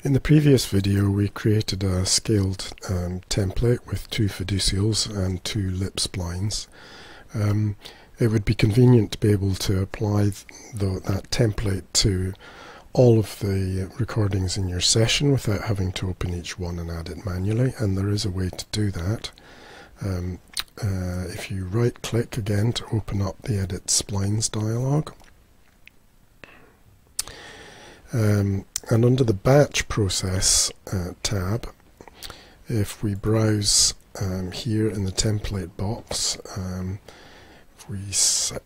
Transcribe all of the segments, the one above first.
In the previous video we created a scaled template with two fiducials and two lip splines. It would be convenient to be able to apply that template to all of the recordings in your session without having to open each one and add it manually, and there is a way to do that. If you right click again to open up the Edit Splines dialog, and under the Batch Process tab, if we browse here in the template box, if we set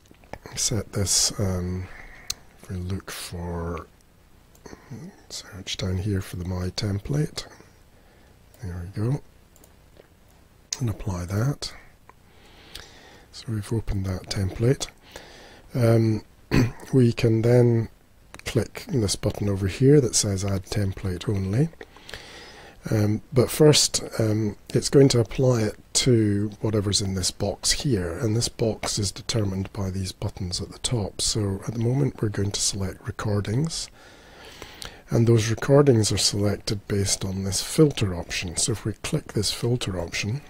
this, if we look for, search down here for the My Template, there we go, and apply that. So we've opened that template. We can then click this button over here that says Add Template Only. But first it's going to apply it to whatever's in this box here, and this box is determined by these buttons at the top. So at the moment we're going to select Recordings, and those recordings are selected based on this filter option. So if we click this filter option,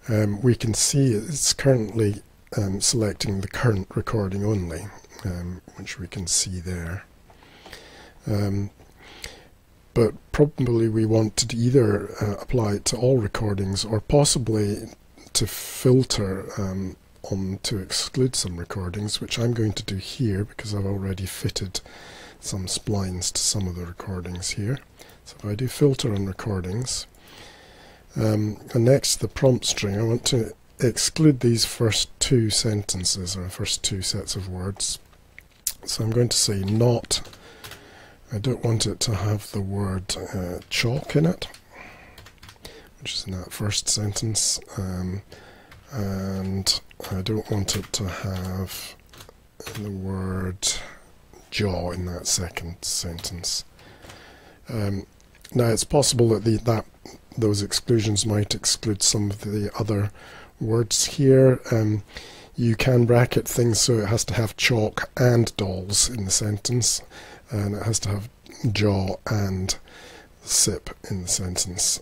we can see it's currently selecting the current recording only, which we can see there. But probably we want to either apply it to all recordings or possibly to filter on to exclude some recordings, which I'm going to do here because I've already fitted some splines to some of the recordings here. So if I do filter on recordings, and next the prompt string, I want to exclude these first two sentences or first two sets of words. So I'm going to say not. I don't want it to have the word chalk in it, which is in that first sentence, and I don't want it to have the word jaw in that second sentence. Now it's possible that those exclusions might exclude some of the other words here. You can bracket things so it has to have chalk and dolls in the sentence, and it has to have jaw and sip in the sentence.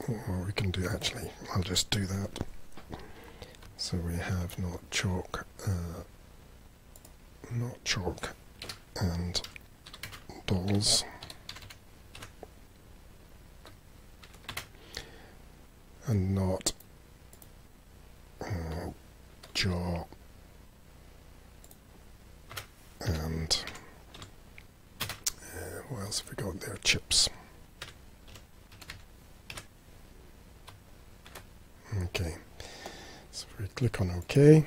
What we can do, actually, I'll just do that. So we have not chalk and dolls, and not jaw and what else have we got there? Chips. Okay, so if we click on OK,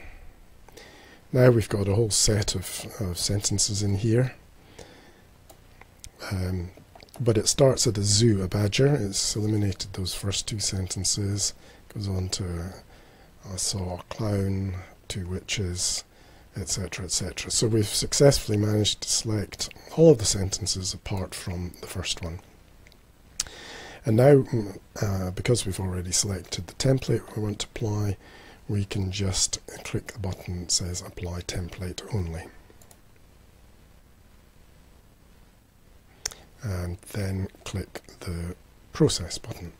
now we've got a whole set of sentences in here. But it starts at a zoo, a badger. It's eliminated those first two sentences, goes on to I saw a clown, two witches, etc., etc. So we've successfully managed to select all of the sentences apart from the first one. And now, because we've already selected the template we want to apply, we can just click the button that says Apply Template Only. And then click the Process button.